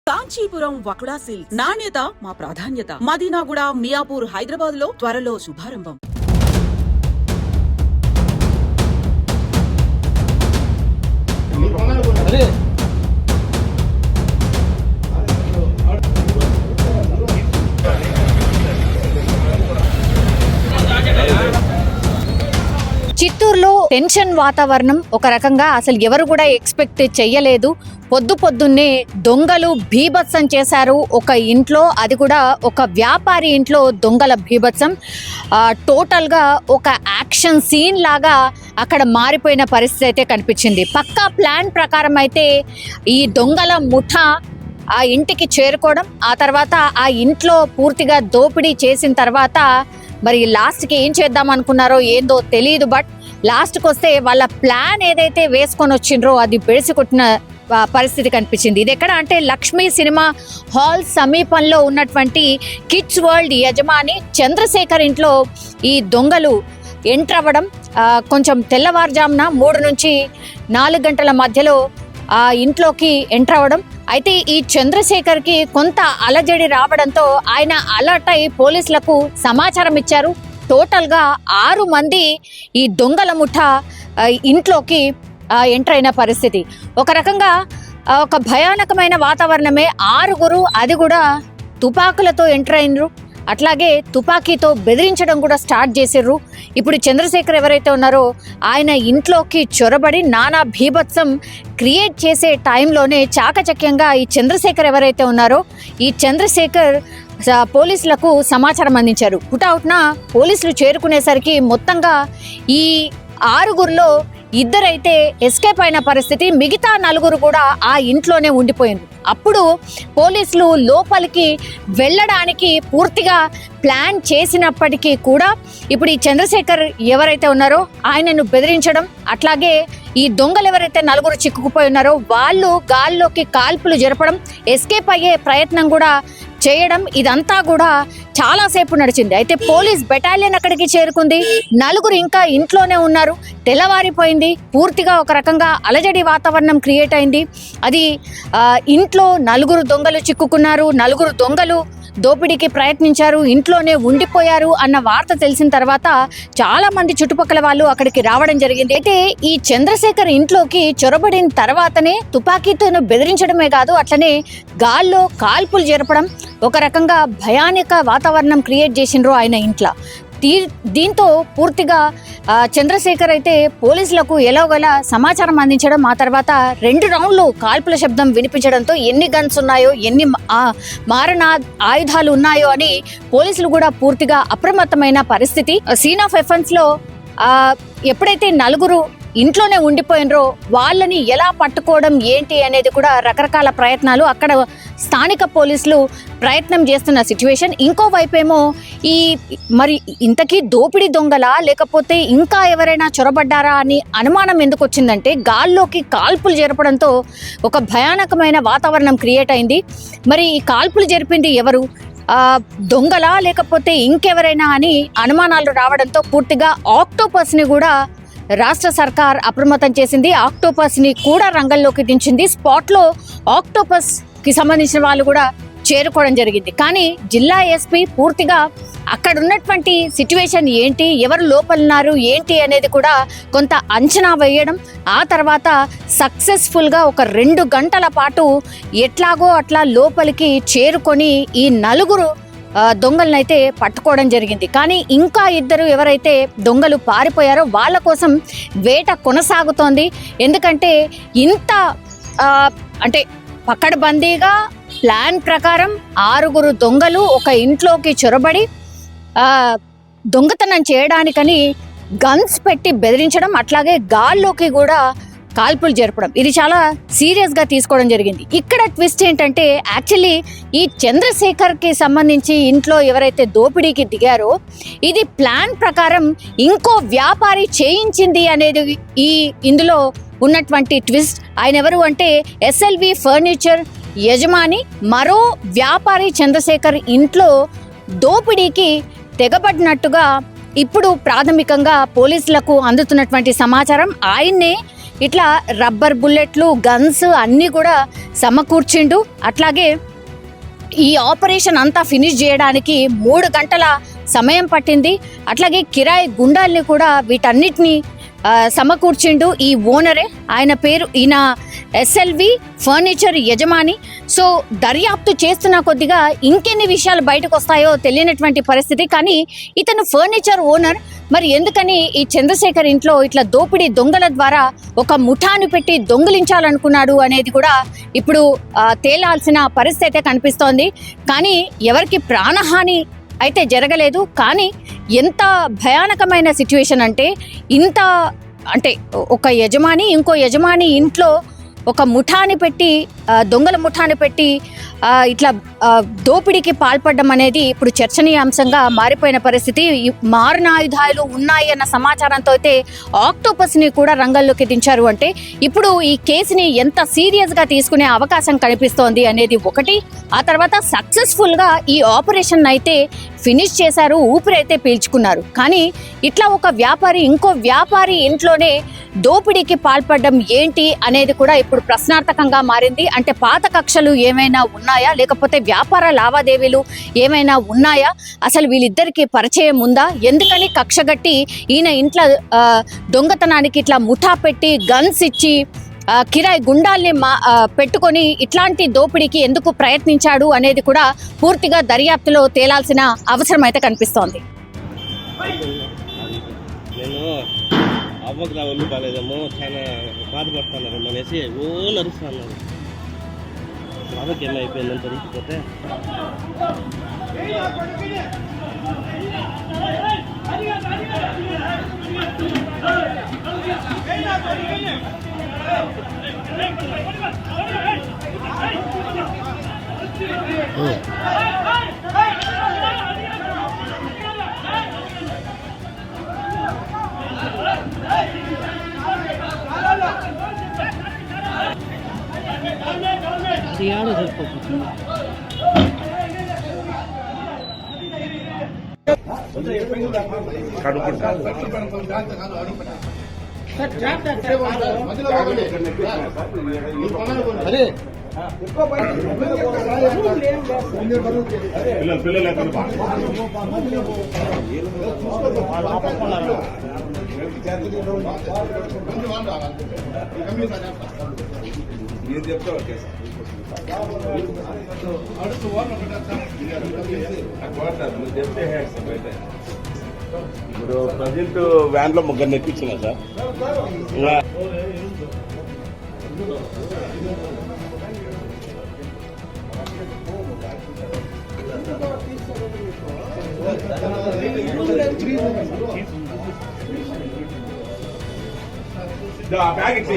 Kanchipuram వకుడా silks నాణ్యత మా ప్రాధాన్యత. మదీనాగూడ, మియాపూర్, హైదరాబాద్ లో త్వరలో శుభారంభం. చిత్తూరులో టెన్షన్ వాతావరణం. ఒక రకంగా అసలు ఎవరు కూడా ఎక్స్పెక్ట్ చెయ్యలేదు. పొద్దున్నే దొంగలు బీభత్సం చేశారు ఒక ఇంట్లో, అది కూడా ఒక వ్యాపారి ఇంట్లో దొంగల బీభత్సం. టోటల్గా ఒక యాక్షన్ సీన్ లాగా అక్కడ మారిపోయిన పరిస్థితి అయితే కనిపించింది. పక్కా ప్లాన్ ప్రకారం అయితే ఈ దొంగల ముఠా ఆ ఇంటికి చేరుకోవడం, ఆ తర్వాత ఆ ఇంట్లో పూర్తిగా దోపిడీ చేసిన తర్వాత మరి లాస్ట్కి ఏం చేద్దాం అనుకున్నారో ఏందో తెలియదు. బట్ లాస్ట్కి వస్తే వాళ్ళ ప్లాన్ ఏదైతే వేసుకొని వచ్చిండ్రో అది బెడిసి కొట్టిన పరిస్థితి కనిపించింది. ఇది ఎక్కడ అంటే లక్ష్మీ సినిమా హాల్ సమీపంలో ఉన్నటువంటి కిడ్స్ వరల్డ్ యజమాని చంద్రశేఖర్ ఇంట్లో ఈ దొంగలు ఎంటర్ అవ్వడం. కొంచెం తెల్లవారుజామున 3 నుంచి 4 గంటల మధ్యలో ఆ ఇంట్లోకి ఎంటర్ అవ్వడం. అయితే ఈ చంద్రశేఖర్కి కొంత అలజడి రావడంతో ఆయన అలర్ట్ అయి పోలీసులకు సమాచారం ఇచ్చారు. టోటల్గా 6 మంది ఈ దొంగల ముఠా ఇంట్లోకి ఎంటర్ అయిన పరిస్థితి. ఒక రకంగా ఒక భయానకమైన వాతావరణమే. 6గురు, అది కూడా తుపాకులతో ఎంటర్ అయినరు. అట్లాగే తుపాకీతో బెదిరించడం కూడా స్టార్ట్ చేసిర్రు. ఇప్పుడు చంద్రశేఖర్ ఎవరైతే ఉన్నారో ఆయన ఇంట్లోకి చొరబడి నానా భీభత్సం క్రియేట్ చేసే టైంలోనే చాకచక్యంగా ఈ చంద్రశేఖర్ ఎవరైతే ఉన్నారో ఈ చంద్రశేఖర్ పోలీసులకు సమాచారం అందించారు. హుటాహుటిన పోలీసులు చేరుకునేసరికి మొత్తంగా ఈ 6గురిలో 2 అయితే ఎస్కేప్ అయిన పరిస్థితి. మిగతా 4 కూడా ఆ ఇంట్లోనే ఉండిపోయింది. అప్పుడు పోలీసులు లోపలికి వెళ్ళడానికి పూర్తిగా ప్లాన్ చేసినప్పటికీ కూడా ఇప్పుడు ఈ చంద్రశేఖర్ ఎవరైతే ఉన్నారో ఆయనను బెదిరించడం, అట్లాగే ఈ దొంగలు ఎవరైతే 4 చిక్కుకుపోయి ఉన్నారో వాళ్ళు గాల్లోకి కాల్పులు జరపడం, ఎస్కేప్ అయ్యే ప్రయత్నం కూడా చేయడం, ఇదంతా కూడా చాలాసేపు నడిచింది. అయితే పోలీస్ బెటాలియన్ అక్కడికి చేరుకుంది. 4 ఇంకా ఇంట్లోనే ఉన్నారు. తెల్లవారిపోయింది. పూర్తిగా ఒక రకంగా అలజడి వాతావరణం క్రియేట్ అయింది. అది ఇంట్లో 4 దొంగలు చిక్కుకున్నారు, 4 దొంగలు దోపిడీకి ప్రయత్నించారు, ఇంట్లోనే ఉండిపోయారు అన్న వార్త తెలిసిన తర్వాత చాలా మంది చుట్టుపక్కల వాళ్ళు అక్కడికి రావడం జరిగింది. అయితే ఈ చంద్రశేఖర్ ఇంట్లోకి చొరబడిన తర్వాతనే తుపాకీతో బెదిరించడమే కాదు, అట్లనే గాల్లో కాల్పులు జరపడం, ఒక రకంగా భయానక వాతావరణం క్రియేట్ చేసిండ్రు ఆయన ఇంట్లో. దీంతో పూర్తిగా చంద్రశేఖర్ అయితే పోలీసులకు ఎలాగోలా సమాచారం అందించడం, ఆ తర్వాత 2 రౌండ్లు కాల్పుల శబ్దం వినిపించడంతో ఎన్ని గన్స్ ఉన్నాయో, ఎన్ని మారణ ఆయుధాలు ఉన్నాయో అని పోలీసులు కూడా పూర్తిగా అప్రమత్తమైన పరిస్థితి. సీన్ ఆఫ్ ఎఫెన్స్ లో ఎప్పుడైతే 4 ఇంట్లోనే ఉండిపోయినరో వాళ్ళని ఎలా పట్టుకోవడం ఏంటి అనేది కూడా రకరకాల ప్రయత్నాలు అక్కడ స్థానిక పోలీసులు ప్రయత్నం చేస్తున్న సిచ్యువేషన్. ఇంకోవైపు ఏమో ఈ మరి ఇంతకీ దోపిడీ దొంగలా లేకపోతే ఇంకా ఎవరైనా చొరబడ్డారా అని అనుమానం ఎందుకు వచ్చిందంటే గాల్లోకి కాల్పులు జరపడంతో ఒక భయానకమైన వాతావరణం క్రియేట్ అయింది. మరి ఈ కాల్పులు జరిపింది ఎవరు, దొంగలా లేకపోతే ఇంకెవరైనా అని అనుమానాలు రావడంతో పూర్తిగా ఆక్టోపస్ని కూడా రాష్ట్ర సర్కార్ అప్రమత్తం చేసింది. ఆక్టోపస్ ని కూడా రంగంలోకి దించింది. స్పాట్ లో ఆక్టోపస్ కి సంబంధించిన వాళ్ళు కూడా చేరుకోవడం జరిగింది. కానీ జిల్లా ఎస్పీ పూర్తిగా అక్కడ ఉన్నటువంటి సిచ్యువేషన్ ఏంటి, ఎవరు లోపలున్నారు ఏంటి అనేది కూడా కొంత అంచనా వేయడం, ఆ తర్వాత సక్సెస్ఫుల్గా ఒక 2 గంటల పాటు ఎట్లాగో అట్లా లోపలికి చేరుకొని ఈ 4 దొంగలనైతే పట్టుకోవడం జరిగింది. కానీ ఇంకా 2 ఎవరైతే దొంగలు పారిపోయారో వాళ్ళ కోసం వేట కొనసాగుతోంది. ఎందుకంటే ఇంత అంటే పకడ్బందీగా ప్లాన్ ప్రకారం 6 దొంగలు ఒక ఇంట్లోకి చొరబడి దొంగతనం చేయడానికని గన్స్ పెట్టి బెదిరించడం, అట్లాగే గాల్లోకి కూడా కాల్పులు జరపడం, ఇది చాలా సీరియస్గా తీసుకోవడం జరిగింది. ఇక్కడ ట్విస్ట్ ఏంటంటే యాక్చువల్లీ ఈ చంద్రశేఖర్కి సంబంధించి ఇంట్లో ఎవరైతే దోపిడీకి దిగారో ఇది ప్లాన్ ప్రకారం ఇంకో వ్యాపారి చేయించింది అనేది ఇందులో ఉన్నటువంటి ట్విస్ట్. ఆయన ఎవరు అంటే SLV ఫర్నిచర్ యజమాని. మరో వ్యాపారి చంద్రశేఖర్ ఇంట్లో దోపిడీకి తెగబడినట్టుగా ఇప్పుడు ప్రాథమికంగా పోలీసులకు అందుతున్నటువంటి సమాచారం ఆయన్నే ఇట్లా రబ్బర్ బుల్లెట్లు, గన్స్ అన్నీ కూడా సమకూర్చిండు. అట్లాగే ఈ ఆపరేషన్ అంతా ఫినిష్ చేయడానికి 3 గంటల సమయం పట్టింది. అట్లాగే కిరాయి గుండాల్ని కూడా వీటన్నిటిని సమకూర్చిండు ఈ ఓనరే. ఈయన ఎస్ఎల్వి ఫర్నిచర్ యజమాని. సో దర్యాప్తు చేస్తున్న కొద్దిగా ఇంకెన్ని విషయాలు బయటకు వస్తాయో తెలియనటువంటి పరిస్థితి. కానీ ఇతను ఫర్నిచర్ ఓనర్, మరి ఎందుకని ఈ చంద్రశేఖర్ ఇంట్లో ఇట్లా దోపిడీ దొంగల ద్వారా ఒక ముఠాను పెట్టి దొంగిలించాలనుకున్నాడు అనేది కూడా ఇప్పుడు తేలాల్సిన పరిస్థితి అయితే కనిపిస్తోంది. కానీ ఎవరికి ప్రాణహాని అయితే జరగలేదు. కానీ ఎంత భయానకమైన సిచ్యువేషన్ అంటే ఒక యజమాని ఇంకో యజమాని ఇంట్లో ఒక ముఠాని పెట్టి దొంగల ముఠాని పెట్టి ఇట్లా దోపిడీకి పాల్పడడం అనేది ఇప్పుడు చర్చనీయాంశంగా మారిపోయిన పరిస్థితి. మారణాయుధాలు ఉన్నాయి అన్న సమాచారంతో అయితే ఆక్టోపస్ని కూడా రంగంలోకి దించారు. అంటే ఇప్పుడు ఈ కేసుని ఎంత సీరియస్గా తీసుకునే అవకాశం కనిపిస్తోంది అనేది ఒకటి. ఆ తర్వాత సక్సెస్ఫుల్గా ఈ ఆపరేషన్ అయితే ఫినిష్ చేశారు, ఊపిరైతే పీల్చుకున్నారు. కానీ ఇట్లా ఒక వ్యాపారి ఇంకో వ్యాపారి ఇంట్లోనే దోపిడీకి పాల్పడడం ఏంటి అనేది కూడా ఇప్పుడు ప్రశ్నార్థకంగా మారింది. అంటే పాత కక్షలు ఏమైనా ఉన్నాయా, లేకపోతే వ్యాపార లావాదేవీలు ఏమైనా ఉన్నాయా, అసలు వీళ్ళిద్దరికి పరిచయం ఉందా, ఎందుకని కక్షగట్టి ఈయన ఇంట్లో దొంగతనానికి ఇట్లా ముఠా పెట్టి గన్స్ ఇచ్చి కిరాయి గుండాల్ని పెట్టుకొని ఇట్లాంటి దోపిడీకి ఎందుకు ప్రయత్నించాడు అనేది కూడా పూర్తిగా దర్యాప్తులో తేలాల్సిన అవసరం అయితే కనిపిస్తోంది. అవ్వకు నా ఒళ్ళు బాగాలేదేమో, చాలా బాధపడుతున్నారేమో అనేసి నడుస్తున్నాను. అవ్వకి ఏమైపోయిందని తెలిసిపోతే అది ఆడ సరిపోతుంది. మీరు చెప్తారు ఇప్పుడు ప్రజెంట్ వ్యాన్ లో 3 ఎక్కించిన సార్. ప్యాకెట్